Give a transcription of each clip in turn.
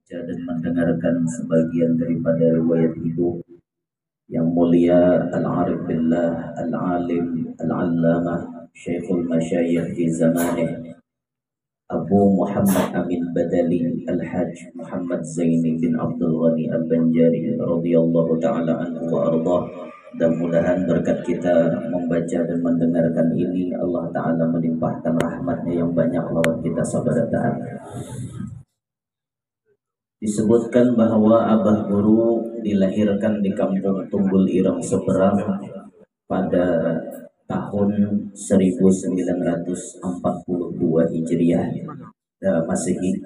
membaca dan mendengarkan sebagian daripada riwayat hidup yang mulia Al-Arif Billah Al-Alim Al-Allamah Syekhul Masyayikh di zamanih Abu Muhammad Amin Badali Al-Hajj Muhammad Zaini bin Abdul Ghani Al-Banjari radhiyallahu ta'ala anhu wa ardah. Dan mudahan berkat kita membaca dan mendengarkan ini Allah Ta'ala melimpahkan rahmatnya yang banyak lewat kita sahabat taat. Disebutkan bahwa Abah Guru dilahirkan di kampung Tunggul Ireng Seberang pada tahun 1942 Hijriah Masehi,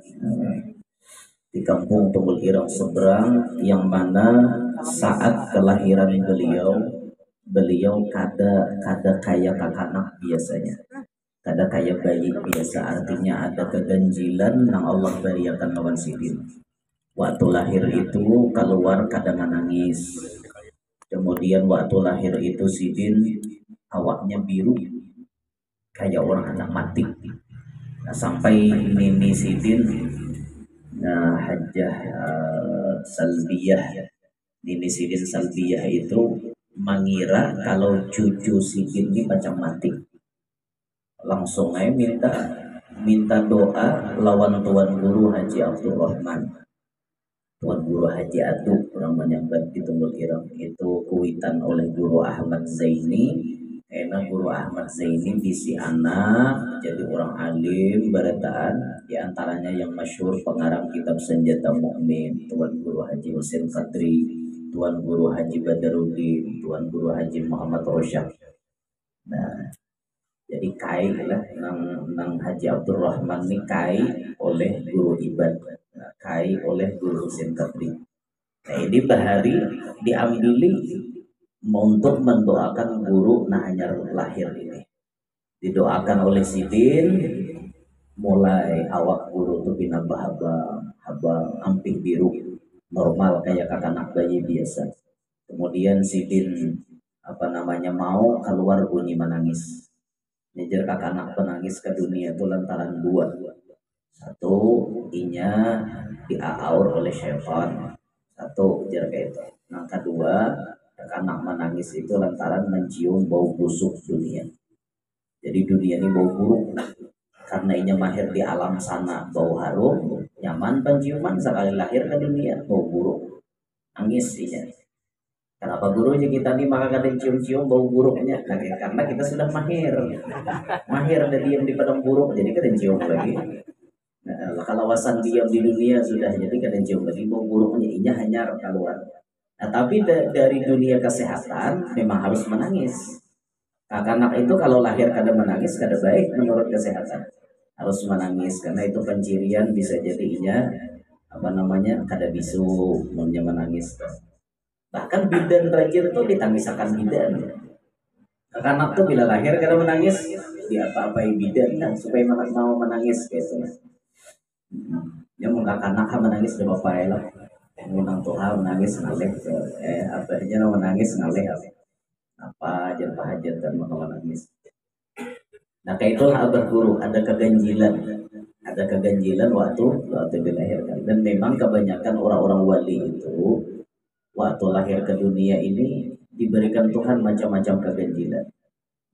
di kampung Tunggul Ireng Seberang, yang mana saat kelahiran beliau kada kayak kakanak biasanya, kada kayak bayi biasa, artinya ada keganjilan yang Allah berikan lawan sidin. Waktu lahir itu keluar kadang nangis. Kemudian waktu lahir itu sidin awaknya biru kayak orang anak mati. Nah, sampai Nini Sidin, Hajjah Salbiyah, Nini Sidin Salbiyah itu mengira kalau cucu Sidin ini macam mati. Langsung aja minta doa lawan Tuan Guru Haji Abdul Rahman. Tuan Guru Haji Aduk orang menyambat di Tunggul Ireng itu kuitan oleh Guru Ahmad Zaini. Karena Guru Ahmad Zaini bisi anak jadi orang alim barataan, di antaranya yang masyhur pengarang kitab Senjata Mukmin Tuan Guru Haji Husin Qadri, Tuan Guru Haji Badaruddin, Tuan Guru Haji Muhammad Rosyad. Nah, jadi kai lah nang Haji Abdul Rahman ini kai oleh Guru Ibad, kai oleh Guru Husin Qadri. Nah, ini bahari diambil untuk mendoakan guru nahanyar lahir ini. Didoakan oleh Sidin, mulai awak guru tuh pinambah habang amping biru, normal kayak kakanak bayi biasa. Kemudian Sidin mau keluar bunyi menangis. Ngejar kakanak penangis ke dunia itu lantaran dua. Satu, inya diaur oleh syaitan. Satu, jar kayak itu. Yang kedua, anak menangis itu lantaran mencium bau busuk dunia. Jadi dunia ini bau buruk. Karena inya mahir di alam sana bau harum, nyaman penciuman, sekali lahir ke dunia bau buruk. Nangis inya. Kenapa gurunya kita nih maka kadang cium-cium bau buruknya? Karena kita sudah mahir ada diam di padang buruk, jadi kadang cium lagi. Nah, kalawasan diam di dunia sudah, jadi kadang cium lagi bau buruknya, inya hanya keluar. Nah, tapi dari dunia kesehatan memang harus menangis. Anak itu kalau lahir kada menangis kada baik menurut kesehatan. Harus menangis karena itu pencirian bisa jadinya kada bisu maunya menangis. Bahkan bidan rajin itu ditangisakan bidan. Anak tuh bila lahir kada menangis, dia apa-apai bidan kan supaya mau menangis gitu. Ya mau anak menangis udah bapak lah. Menang Tuhan menangis ngaleh menangis ngaleh apa aja hajat dan mau menangis. Nah kayak itulah Abah Guru ada keganjilan waktu dilahirkan. Dan memang kebanyakan orang-orang wali itu waktu lahir ke dunia ini diberikan Tuhan macam-macam keganjilan.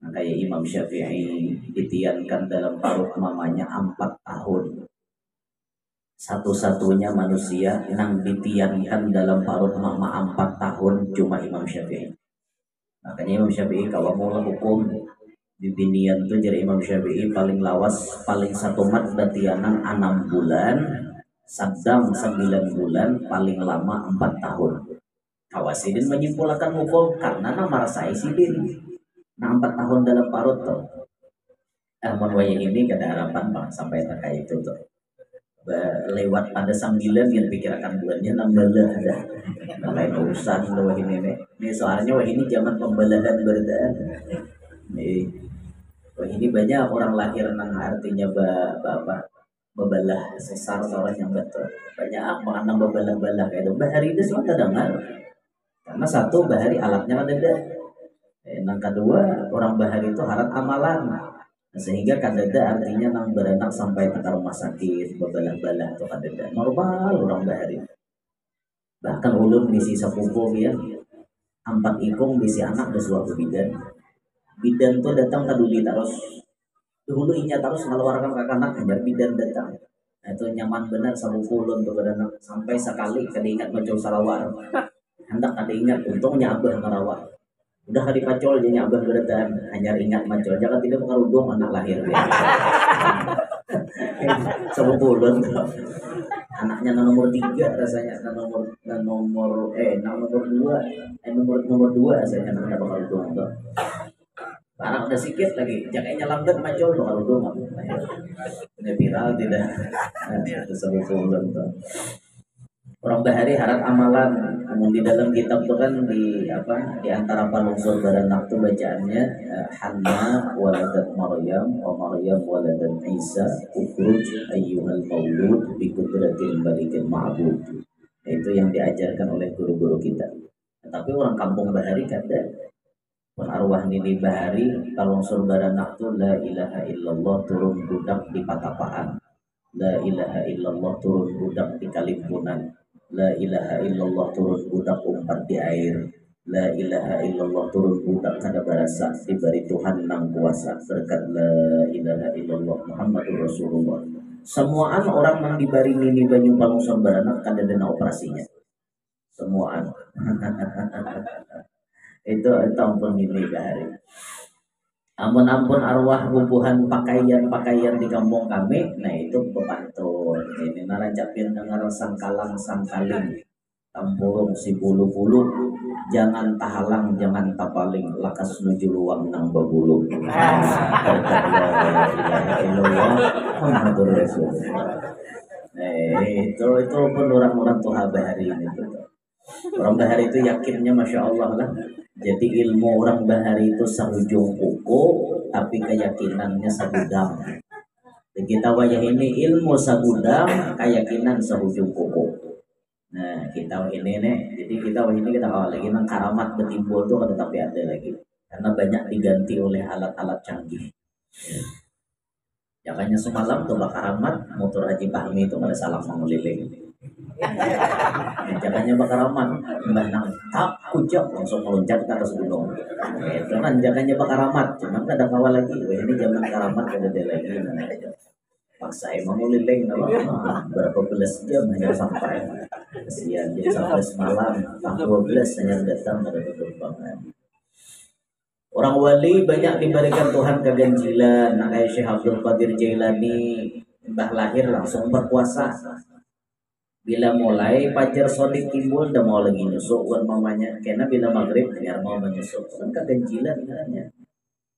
Nah kayak Imam Syafi'i ditiankan dalam parut mamanya 4 tahun. Satu-satunya manusia yang ditiankan dalam parut mama 4 tahun cuma Imam Syafi'i. Makanya Imam Syafi'i kalau mau hukum di binian tuh jadi Imam Syafi'i paling lawas, paling satu mat datianan 6 bulan, sedang 9 bulan, paling lama 4 tahun. Kawasidin menyimpulkan hukum karena nama rasai sidin. Nah 4 tahun dalam parut tuh. Wayang ini gak ada harapan bang sampai terkait itu tuh. Lewat pada sambilan yang pikirkan bulannya nambalah dah lain urusan wah ini soalnya wah ini zaman pembelahan berdaan nih wah ini banyak orang lahir nang artinya bebalah sesar orang yang betul banyak mengenang bebalah kayak itu bahari itu semua terdengar karena satu bahari alatnya ada yang kedua orang bahari itu harap amalan Sehingga kadada artinya nang beranak sampai ke rumah sakit bebalah-balah tuh kadada normal orang bahari. Bahkan ulun bisi sepupu ya empat ikung bisi anak ada suatu bidan. Bidan tuh datang ke duli terus dulu inya terus ngeluarkan ke anak hanya bidan datang. Nah, itu nyaman benar sepupu ulun tuh beranak sampai sekali kada ingat macam salawar. Hendak ada ingat untungnya abah merawat. Udah kali pacol jadi abah beretan hanya ingat macol jangan tidak mengarudung anak lahir. Sepupu ulun tuh anaknya nomor 3 rasanya nomor 2 nomor 2 rasanya anak bakal dong tuh anak udah sikit lagi jakanya lambat macul bakal dong ini viral tidak itu sebuah tuh orang bahari harap amalan namun di dalam kitab tuh kan di antara palunsur baranak tuh bacaannya Hanna waladat Maryam wa Maryam waladat Isa ukhruj ayyuhal maulud bi qudratil balikil ma'bud. Itu yang diajarkan oleh guru-guru kita. Tapi orang kampung bahari kada pun arwah nini bahari palunsur baranak tuh la ilaha illallah turun budak di patapaan, la ilaha illallah turun budak di kalimpunan, la ilaha illallah turun budak umpat di air, la ilaha illallah turun budak kada barasa diberi Tuhan nang kuasa berkat la ilaha illallah Muhammadur Rasulullah. Semuaan orang yang diberi nini banyu palunsur baranak kada dana operasinya. Semuaan. itu ampun nini bahari. Ampun-ampun arwah bubuhan pakaian-pakaian di kampung kami, nah itu pepantun. Ini narajapin dengar sangkalang sangkaling, tampurung si bulu-bulu, jangan tahalang, jangan tapaling, lakas nuju luang nang babulu. Muhammadur Rasulullah. Itu pun orang-orang tuh bahari ini gitu. Orang bahari itu yakinnya masya Allah lah. Jadi ilmu orang bahari itu sahujung kuku, tapi keyakinannya sagudang. Kita wayah ini ilmu sagudang, keyakinan sahujung kuku. Nah kita ini nih, jadi kita wayah ini kita kawal lagi nang karamat betimbul tuh tetapi ada lagi, karena banyak diganti oleh alat-alat canggih. Makanya semalam tuh karamat motor Haji Fahmi itu pada salah mengeliling. Jakanya bakar aman mbah nang tak kujak langsung meloncat ke atas gunung itu kan jakanya bakar amat cuma nggak ada kawal lagi ini zaman karamat ada lagi paksa emang liling berapa belas jam hanya sampai kesian jadi sampai semalam tanggal 12 hanya datang pada penerbangan. Orang wali banyak diberikan Tuhan keganjilan. Nah kayak Syekh Abdul Qadir Jailani mbah lahir langsung berpuasa. Bila mulai pajar sodik timbul udah mau lagi nyusuk buat mamanya karena bila maghrib biar mau menyusuk kan keganjilan katanya.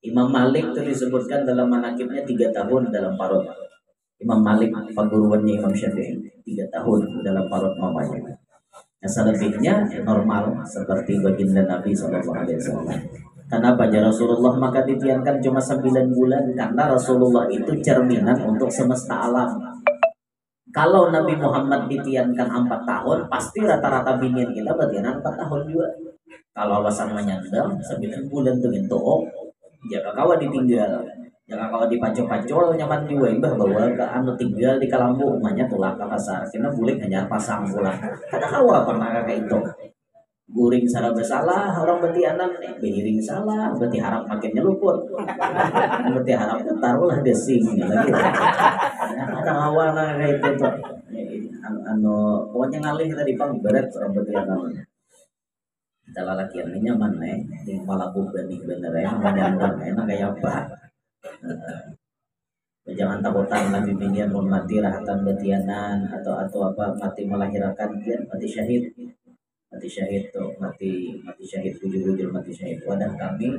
Imam Malik itu disebutkan dalam manakibnya 3 tahun dalam parut. Imam Malik perguruannya Imam Syafi'i 3 tahun dalam parut mamanya. Yang selebihnya normal seperti baginda Nabi SAW. Karena pada Rasulullah maka ditiankan cuma 9 bulan karena Rasulullah itu cerminan untuk semesta alam. Kalau Nabi Muhammad ditiankan 4 tahun, pasti rata-rata binian kita batianan 4 tahun juga. Kalau alasan menyandang 9 bulan tuh itu, jaga kawa ditinggal, jaga kawa dipacol-pacol nyaman juga imbah bawa ke anu tinggal di Kalambu, umanya tulak ke pasar, karena boleh hanya pasang pulang. Kada kawa pernah kayak itu. Guring salah bersalah orang berarti anak behiring salah berarti harap makin nyeluput berarti harap taruhlah desing lagi ada awal kayak itu tuh pokoknya ngalih tadi pang berat orang berarti anak kita lalaki yang nyaman di malabu benih bener ya menyandang enak kayak apa jangan takutan nabi binian mau mati rahatan betianan atau apa mati melahirkan dia mati syahid tuh mati syahid bujur-bujur mati syahid. Wadah kami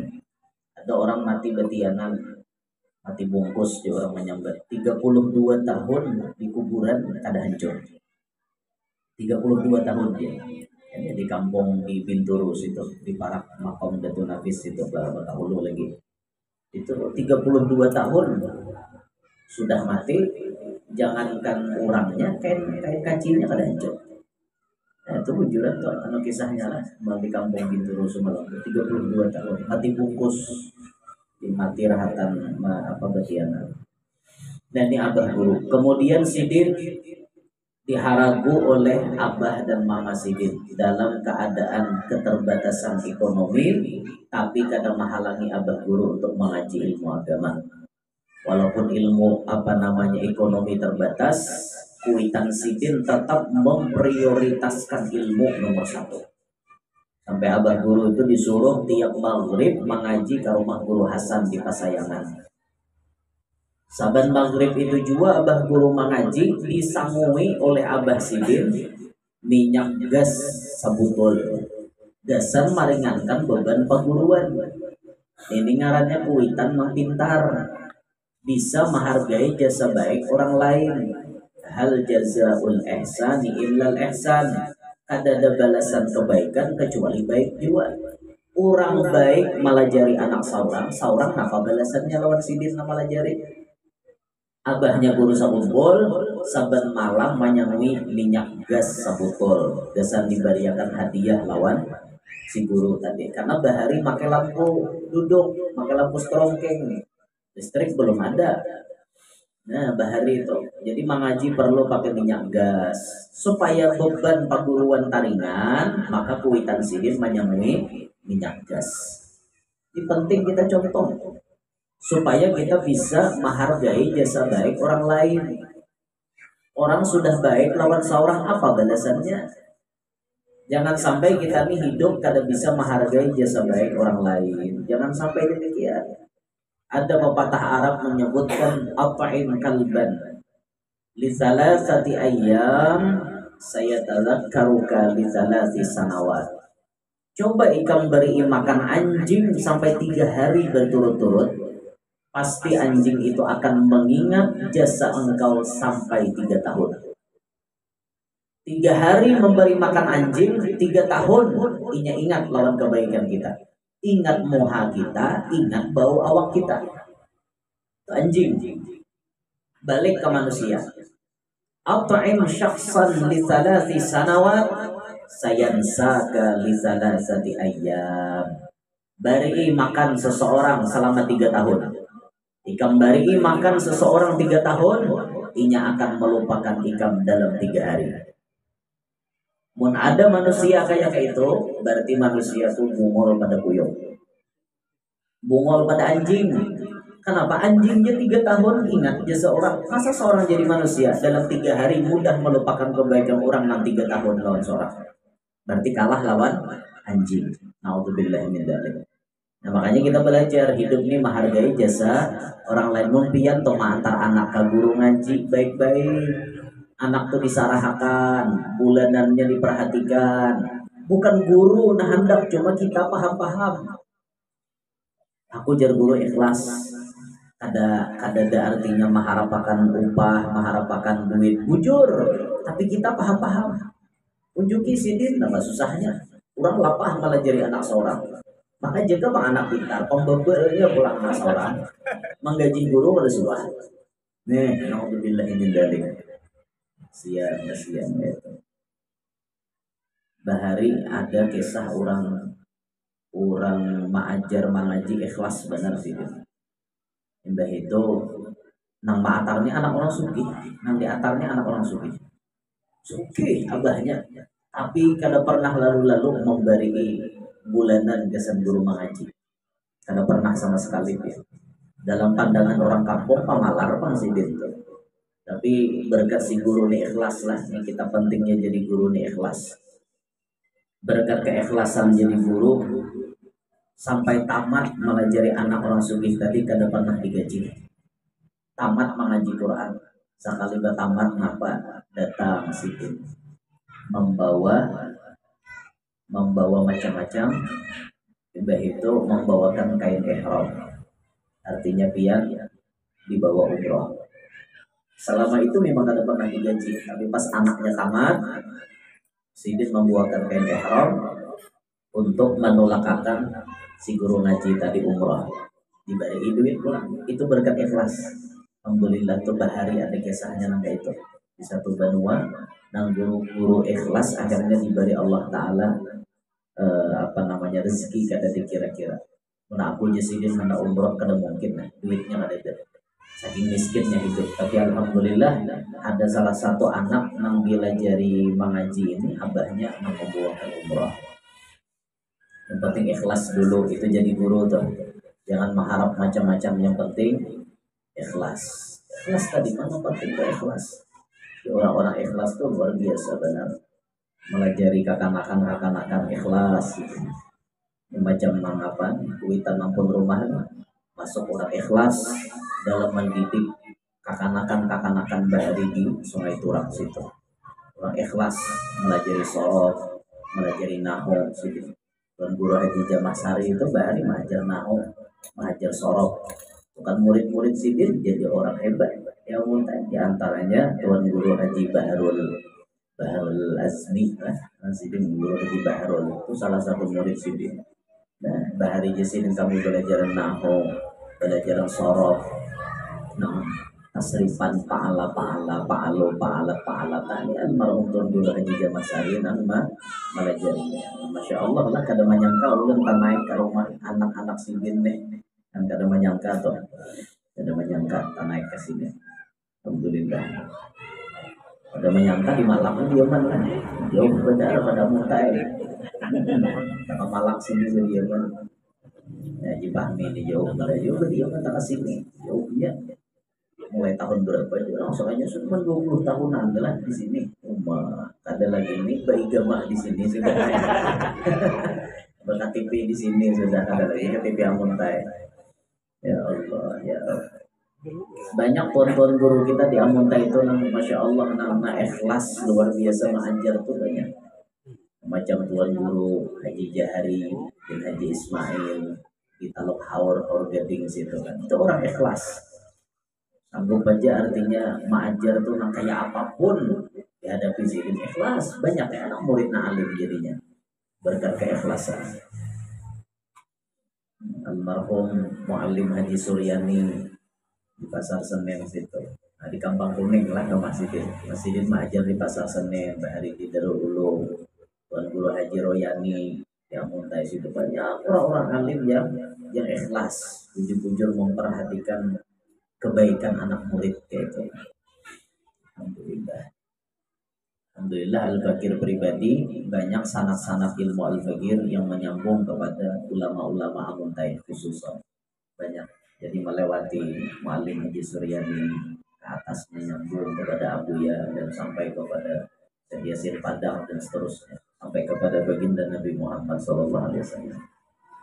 ada orang mati betianan mati bungkus di orang menyambat 32 tahun di kuburan kada hancur 32 tahun dia jadi di kampung di Binturus itu di Parak Makom Datu Nafis itu Bakahulu lagi itu 32 tahun sudah mati jangankan orangnya kayak kacinya kada hancur. Nah, itu bujuran tuh anu kisahnya lah di kampung Bintaro semalam 32 tahun mati bungkus dimati rahatan apa betiana. Dan ini abah guru. Kemudian Sidin diharagu oleh abah dan mama Sidin dalam keadaan keterbatasan ekonomi, tapi kadang menghalangi abah guru untuk mengaji ilmu agama. Walaupun ilmu ekonomi terbatas, Kuitan Sidin tetap memprioritaskan ilmu nomor satu. Sampai abah guru itu disuruh tiap maghrib mengaji ke rumah guru Hasan di Pasayangan. Saban maghrib itu juga abah guru mengaji disangui oleh abah Sidin minyak gas sabutol. Gasan meringankan beban perguruan. Ini ngarannya Kuitan mang pintar, bisa menghargai jasa baik orang lain. Hal jazaul ihsani illal ihsan. Ada balasan kebaikan kecuali baik juga. Orang baik malajari anak saurang, saurang apa balasannya lawan Sidin malajari. Abahnya guru sabutol saban malam menyangui minyak gas sabutol. Gasan diberiakan hadiah lawan si guru tadi. Karena bahari pakai lampu duduk, pakai lampu strongkeng. Listrik belum ada. Nah, bahari itu. Jadi mengaji perlu pakai minyak gas. Supaya beban perguruan taringan, maka Kuitan Sidin menyangui minyak gas. Ini penting kita contoh. Supaya kita bisa menghargai jasa baik orang lain. Orang sudah baik lawan seorang apa balasannya? Jangan sampai kita nih hidup kada bisa menghargai jasa baik orang lain. Jangan sampai demikian. Ada pepatah Arab menyebutkan at'im kalban li thalathati ayyam sayatadhakkaruka li thalathi sanawat. Coba ikam beri makan anjing sampai 3 hari berturut-turut, pasti anjing itu akan mengingat jasa engkau sampai 3 tahun. 3 hari memberi makan anjing, 3 tahun inya ingat lawan kebaikan kita. Ingat moha kita, ingat bau awak kita. Anjing balik ke manusia. At'im syakhsan li thalathi sanawat sayansaka li thalathati ayyam. Beri makan seseorang selama 3 tahun. Ikam bari makan seseorang 3 tahun, inya akan melupakan ikam dalam 3 hari. Mun ada manusia kayak itu, berarti manusia itu bungol pada kuyung, bungol pada anjing. Kenapa? Anjingnya 3 tahun ingat jasa orang. Masa seorang jadi manusia dalam 3 hari mudah melupakan kebaikan orang yang 3 tahun lawan seorang? Berarti kalah lawan anjing. Naudzubillah min dzalik. Nah, makanya kita belajar hidup ini menghargai jasa orang lain. Mumpian toh antar anak ke guru ngaji baik-baik. Anak tuh disarahakan, bulanannya diperhatikan. Bukan guru nah hendak, cuma kita paham-paham. Aku jar guru ikhlas. Ada artinya mengharapkan upah, mengharapkan duit. Bujur, tapi kita paham-paham. Unjuki Sidin, nama susahnya. Kurang lapah malah jadi anak seorang. Maka jaga bang anak pintar, pembebelnya pulang anak seorang, menggaji guru pada suah. Nih, naudzubillah min dzalik. Sian itu. Bahari ada kisah orang mengajar mengaji ikhlas benar sih. Mbah itu nang maatarnya anak orang suki, nang diatarnya anak orang suki. Suki abahnya, tapi kada pernah lalu-lalu memberi bulanan kesan guru mengaji. Karena pernah sama sekali ya. Dalam pandangan orang kampung pamalar pang Sidin itu. Tapi berkat si guru nih ikhlas lah. Yang kita pentingnya jadi guru nih ikhlas. Berkat keikhlasan jadi guru sampai tamat mengajari anak orang sugih tadi kada pernah digaji. Tamat mengaji Quran. Sekali tamat ngapa datang Sidin membawa macam-macam. Mbah itu membawakan kain ihram, artinya pian dibawa umroh. Selama itu memang tidak pernah digaji, tapi pas anaknya tamat, Sidin membawakan kain ihram untuk menolakakan si guru ngaji tadi umroh. Diberi duit pulang, itu berkat ikhlas. Alhamdulillah tuh bahari ada kisahnya nangka itu di satu benua, nang guru-guru ikhlas akhirnya diberi Allah Ta'ala rezeki kada dikira-kira. Nah aku jasidin mana umroh kada mungkin nah duitnya ada itu. Saking miskinnya hidup. Tapi alhamdulillah ada salah satu anak nang bila jari mengaji ini abahnya nang membawa ke umroh. Yang penting ikhlas dulu itu jadi guru tuh. Jangan mengharap macam-macam, yang penting ikhlas. Ikhlas tadi mana penting tuh ikhlas. Orang-orang ikhlas tuh luar biasa benar. Melajari kakanakan ikhlas. Macam nang apa? Kuitan nampun rumah masuk orang ikhlas dalam mendidik kakanakan bahari di Sungai Turak situ. Orang ikhlas melajari sorot, melajari nahu situ. Dan Guru Haji Jamasari itu bahari mengajar nahu, mengajar sorot. Bukan murid-murid sidin jadi orang hebat. Yang muntah di antaranya Tuan Guru Haji Baharul Azmi lah. Sidin Guru Haji Baharul itu salah satu murid sidin. Nah, bahari jasidin kami belajar nahu, belajar sorot, nah, tasrifan paala tani almarhum Tuan Guru Haji Jamasari nama melajarinya. Masya Allah lah kada menyangka ulun naik ke rumah anak-anak sidin nih, kan kada menyangka tuh, kada menyangka naik ke sini. Alhamdulillah. Kada menyangka di Malang dia mana jauh benar pada mutai. Kalau Malang sini dia kan, ya Jibahmi di jauh pada juga dia kan tak sini jauhnya. Mulai tahun berapa dia langsung aja cuma 20 tahunan lah di sini. Ada lagi ini bayi gama di sini sudah. KTP di sini sudah ada lagi KTP Amuntai. Ya Allah, ya Allah. Banyak tuan-tuan guru kita di Amuntai itu nang masya Allah nang ikhlas luar biasa mengajar tuh banyak. Macam Tuan Guru Haji Jahari bin Haji Ismail di Taluk Haur Gading situ kan itu orang ikhlas. Sanggup aja artinya mengajar tuh nang kayak apapun dihadapi sidin ikhlas. Banyak ya anak murid alim jadinya berkat keikhlasan. Almarhum Muallim Haji Suryani di Pasar Senen situ. Nah, di Kampung Kuning lah ke Masjidin mengajar di Pasar Senen, bahari di Darul Ulum. Tuan Guru Haji Royani yang muntai situ banyak orang-orang alim yang ikhlas, jujur-jujur memperhatikan kebaikan anak murid kayak itu. Alhamdulillah. Alhamdulillah Al-Fakir pribadi banyak sanad-sanad ilmu Al-Fakir yang menyambung kepada ulama-ulama Amuntai khususnya banyak. Jadi melewati Muallim Haji Suryani ke atasnya nyambung kepada Abuya dan sampai kepada Syekh Yasin Padang dan seterusnya sampai kepada baginda Nabi Muhammad SAW.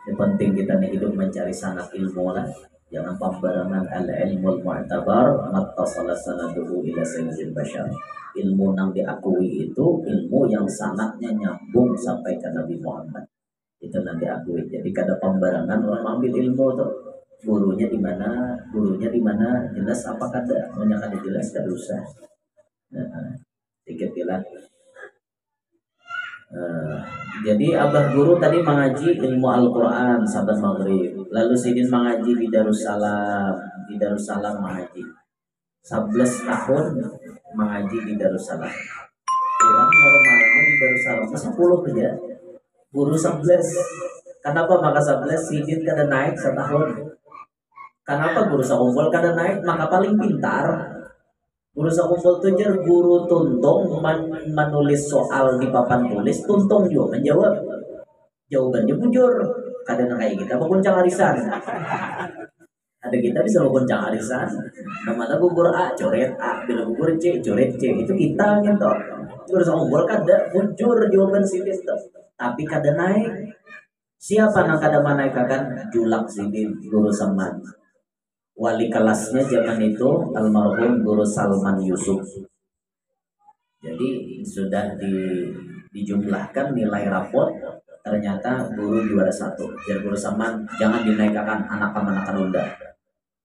Yang penting kita nih hidup mencari sanad ilmu lah. Jangan pembarangan al-ilmul mu'tabar mattasala sanaduhu ila sayyidil bashar. Ilmu yang diakui itu ilmu yang sanadnya nyambung sampai ke Nabi Muhammad. Itu yang diakui. Jadi kada pembarangan orang ambil ilmu tuh. Gurunya di mana, jelas apa kada, punya kada jelas kada usah. Sedikit bilang. Jadi abah guru tadi mengaji ilmu Al-Quran sahabat maghrib. Lalu sidin mengaji di Darussalam. Di Darussalam mengaji 11 tahun mengaji di Darussalam. Orang normalnya di Darussalam 10 aja. Guru 11. Kenapa maka 11? Sidin kada naik setahun. Kenapa guru sakumpul kada naik? Maka paling pintar. Guru sakumpul tuh jar guru tuntung menulis soal di papan tulis, tuntung juga menjawab. Jawabannya bujur. Kadang kayak kita berkuncang arisan. Ada kita bisa berkuncang arisan. Namanya gugur A, coret A, bila gugur C, coret C. Itu kita gitu. Guru sakumpul kada bujur jawaban sidin tuh. Tapi kada naik. Siapa yang kada naik kan? Julak sidin guru Saman. Wali kelasnya zaman itu almarhum Guru Salman Yusuf. Jadi sudah dijumlahkan nilai rapot, ternyata guru juara 1. Jadi Guru Salman jangan dinaikkan anak-anak Runda.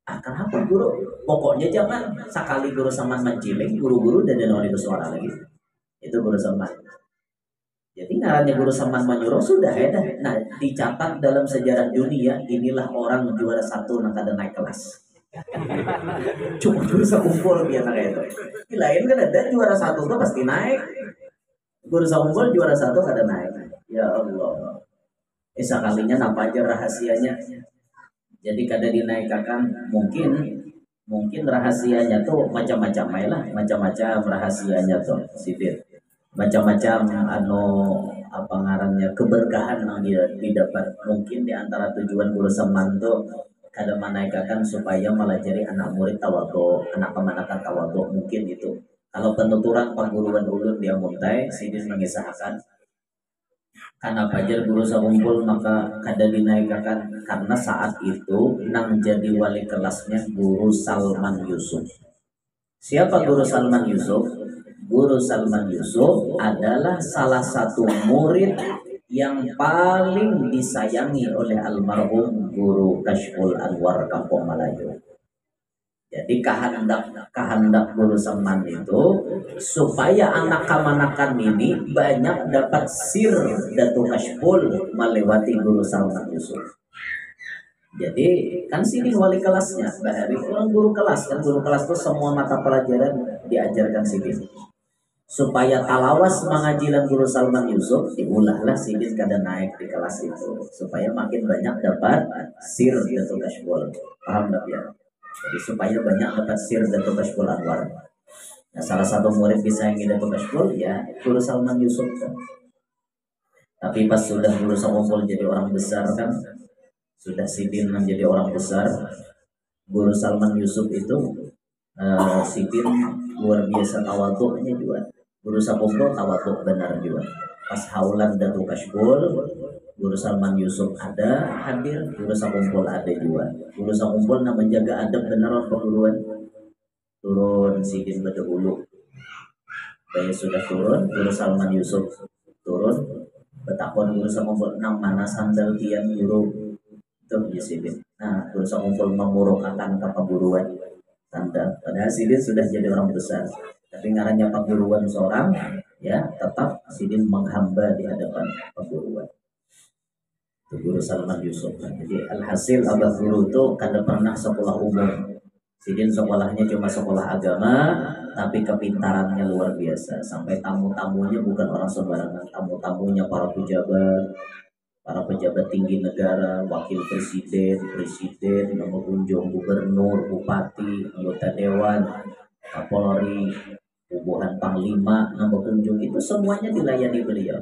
Kenapa guru? Pokoknya jangan sekali Guru Salman menciling, guru-guru dan ada itu suara lagi. Itu Guru Salman. Jadi ngarannya Guru Salman menyuruh sudah ya. Nah dicatat dalam sejarah dunia inilah orang juara 1 yang kada naik kelas. Cuma guru sakumpul biasa kayak itu. Di lain kan ada juara 1 tuh pasti naik. Guru sakumpul juara 1 kada naik. Ya Allah. Sekalinya apa aja rahasianya? Jadi kada dinaikakan mungkin rahasianya tuh macam-macam lah, macam-macam rahasianya tuh Sidin, macam-macam apa ngarannya keberkahan yang dia didapat. Mungkin di antara tujuan guru seman tuh kada menaikakan supaya melajari anak murid tawadhu, anak kemanakan tawadhu, mungkin itu. Kalau penuturan perguruan ulun dia muntai Sidin mengisahkan karena fajar guru sakumpul maka kada dinaikakan karena saat itu nang jadi wali kelasnya guru Salman Yusuf. Siapa guru Salman Yusuf? Guru Salman Yusuf adalah salah satu murid yang paling disayangi oleh almarhum guru Kashful Anwar Kampung Melayu. Jadi kehendak guru Salman itu supaya anak kamanakan ini banyak dapat sir Datuk Kashful melewati guru Salman Yusuf. Jadi kan sini wali kelasnya, Bahari orang guru kelas kan, guru kelas itu semua mata pelajaran diajarkan sini. Supaya talawas mengajilan guru Salman Yusuf diulahlah Sidin kada naik di kelas itu supaya makin banyak dapat sir Datuk Kashful. Paham tak ya? Jadi supaya banyak dapat sir Datuk Kashful Anwar. Nah, salah satu murid bisa yang Datuk Kashful ya guru Salman Yusuf kan. Tapi pas sudah guru Salman jadi orang besar kan, sudah Sidin menjadi orang besar, guru Salman Yusuf itu Sidin luar biasa tawadhu'nya juga. Guru Sakumpul tawadhu benar juga. Pas haulan Datuk Kashful, guru Salman Yusuf ada hadir, guru Sakumpul ada juga. Guru Sakumpul nak menjaga adab benar perguruan. Turun Sidin berdahulu. Baik sudah turun, guru Salman Yusuf turun. Betakon guru Sakumpul nang mana sandal tiang guru itu Sidin. Nah, guru Sakumpul memurukakan ke perguruan sandal. Padahal Sidin sudah jadi orang besar. Tapi ngarannya perguruan seorang, ya tetap Sidin menghamba di hadapan perguruan. Itu guru Salman Yusuf. Jadi alhasil abah guru itu kada pernah sekolah umum. Sidin sekolahnya cuma sekolah agama, tapi kepintarannya luar biasa. Sampai tamu-tamunya bukan orang sembarangan, tamu-tamunya para pejabat tinggi negara, wakil presiden, nomor kunjung, gubernur, bupati, anggota dewan, Kapolri, Bubuhan Panglima, nama kunjung itu semuanya dilayani beliau.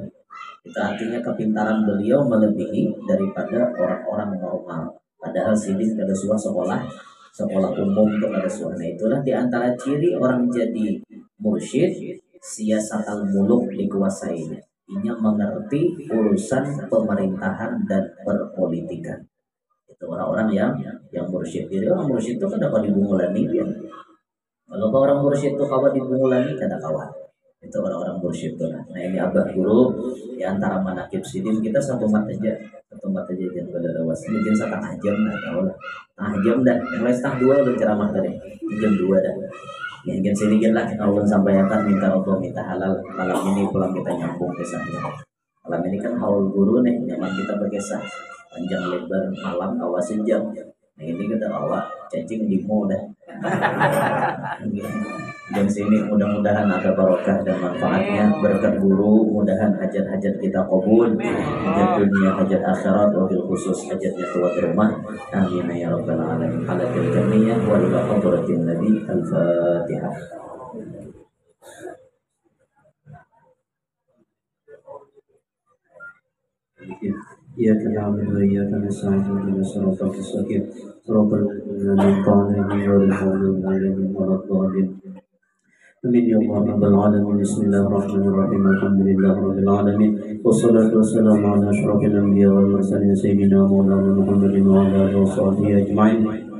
Itu artinya kepintaran beliau melebihi daripada orang-orang normal. Padahal Sidin kada suah sekolah umum itu kada suah. Nah itulah diantara ciri orang jadi mursyid, siasatal muluk dikuasainya. Inya mengerti urusan pemerintahan dan perpolitikan. Itu orang-orang yang mursyid. Jadi orang mursyid itu kada dapat dibungulani dia. Kalau orang mursyid itu kawan dibungulani kada kawan. Itu orang-orang mursyid itu. Nah ini abah guru di antara manakib Sidin kita satu mat aja jangan pada lawas. Mungkin setengah jam dah tahu lah. Setengah jam dah. Mulai setengah dua udah ceramah tadi. Jam 2 dah. Mungkin sedikit lah kita ulun sampaikan minta Allah minta halal. Malam ini pulang kita nyambung kisahnya. Malam ini kan haul guru nih, nyaman kita berkisah panjang lebar malam kawasin jam. Nah ini kita bawa cacing demo dah. Dan sini mudah-mudahan ada barokah dan manfaatnya berkat guru, mudahan hajat-hajat kita qabul, hajat dunia, hajat akhirat, wabil khusus hajatnya tuat rumah. Amin ya rabbal alamin. Halatul jamiyah wa ila hadratin nabi al-fatihah. إياك نعبد وإياك نستعين اهدنا الصراط المستقيم صراط الذين أنعمت عليهم غير المغضوب عليهم ولا الضالين آمين يا رب العالمين. بسم الله الرحمن الرحيم الحمد لله رب العالمين والصلاة والسلام على أشرف الأنبياء والمرسلين سيدنا مولانا محمد وعلى آله وصحبه أجمعين.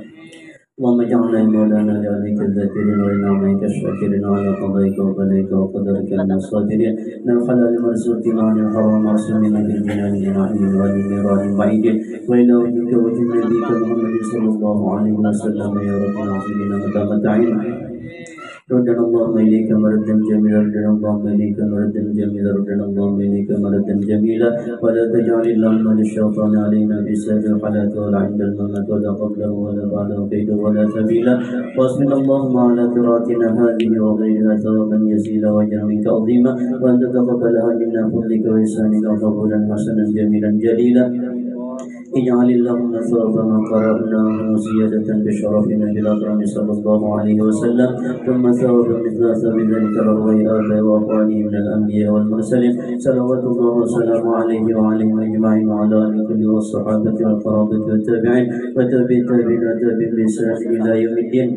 اللهم اجعلنا مولانا لعليك الذاكرين ولنعمك الشاكرين على قضائك وقضائك وقدرك الصابرين من الحلال مرزوقين عن الحرام معصومين بالجنان من نعيم غني نيران بعيد والى وجهك وجه نبيك محمد صلى الله عليه وسلم يا رب العالمين متمتعين. ردنا اللهم إليك مردا جميلا ردنا اللهم إليك مردا جميلا ردنا اللهم إليك مردا جميلا ولا تجعل اللهم للشيطان علينا بسبب الحياة ولا عند الممات ولا قبله ولا بعده قيدا ولا سبيلا. واصبر اللهم على قراءتنا هذه وغيرها ثوابا يزيلا واجرا منك عظيما وأن تتقبلها منا فضلك وإحسانك قبولا حسنا جميلا جليلا. اجعل اللهم ثواب ما قرأناه زيادة بشرف النبي الأكرم صلى الله عليه وسلم، ثم ثواب مثل ثواب ذلك لروي آباء وأخوانه من الأنبياء والمرسلين صلوات الله وسلامه عليه وعليهم أجمعين وعلى آله كله والصحابة والقرابة والتابعين وتابع التابعين وتابع بإحسان إلى يوم الدين.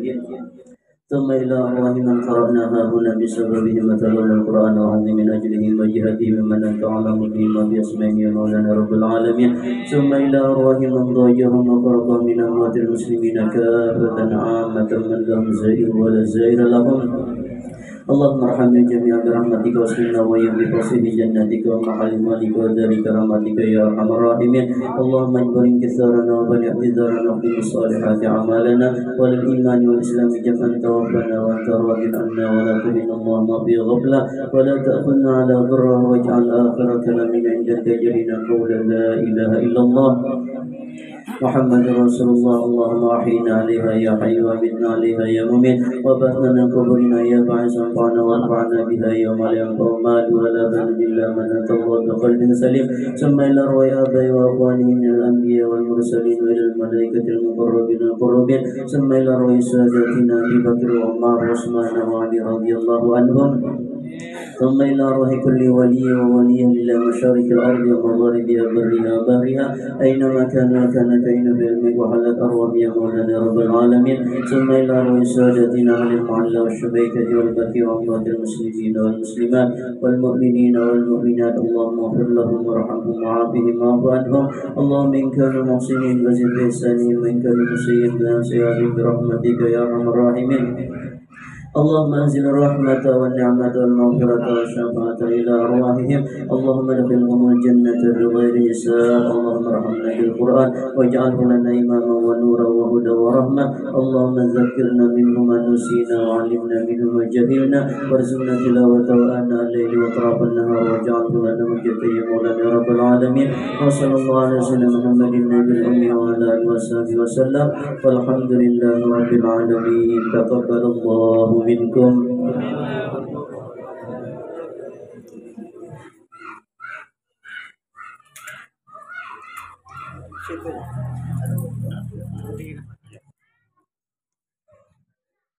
ثم إلى أرواح من قرأناها هنا بسببهم وتلونا القرآن وهم من أجلهم وجهتهم من أنت أعلم بهم بأسمائهم يا مولانا رب العالمين. ثم إلى أرواح من ضايعهم وقربهم من أموات المسلمين كافة عامة من لهم زائر ولا زائر لهم. اللهم ارحمنا جميعا برحمتك واسلمنا وإياهم بفصيح جنتك ومحل مالك ودار كرامتك يا أرحم الراحمين. اللهم اجبر انكسارنا وبل اعتذارنا واختم الصالحات أعمالنا وللإيمان والإسلام جمعا توفنا وأنت راض عنا ولا تهن اللهم في غفلة ولا تأخذنا على ضره واجعل آخر كلامنا عندك جرينا قول لا إله إلا الله محمد رسول الله. اللهم أحينا عليها يا حي وأمتنا عليها يا مميت وبعثنا من قبورنا يا باعث أنفعنا وانفعنا بها يوم لا ينفع مال ولا بنون إلا من أتى الله بقلب سليم. ثم إلى أرواح آبائي وأخوانه من الأنبياء والمرسلين وإلى الملائكة المقربين القربين. ثم إلى أرواح ساداتنا أبي بكر وعمر وعثمان وعلي رضي الله عنهم. ثم إلى روح كل ولي وولي إلى مشارق الأرض ومغاربها برها وبحرها أينما كان كين بعلمك وحلت أرواح يا مولانا رب العالمين. ثم إلى روح سادتنا أهل المعلى والشبيكة والبكي وأموات المسلمين والمسلمات والمؤمنين والمؤمنات. اللهم اغفر لهم وارحمهم وعافهم واعف عنهم. اللهم إن كانوا محسنين فزد بإحسانهم وإن كانوا مسيئين فأنسهم برحمتك يا أرحم الراحمين. اللهم انزل الرحمة والنعمة والمغفرة والشفاعة إلى أرواحهم. اللهم ادخلهم الجنة بغير حساب. اللهم ارحمنا بالقرآن واجعله لنا إماما ونورا وهدى ورحمة. اللهم ذكرنا منه ما نسينا وعلمنا منه ما جهلنا وارزقنا تلاوته آناء الليل وأطراف النهار واجعله لنا حجة يا مولانا رب العالمين. وصلى الله على سيدنا محمد النبي الأمي وعلى آله وصحبه وسلم والحمد لله رب العالمين. تقبل الله منكم.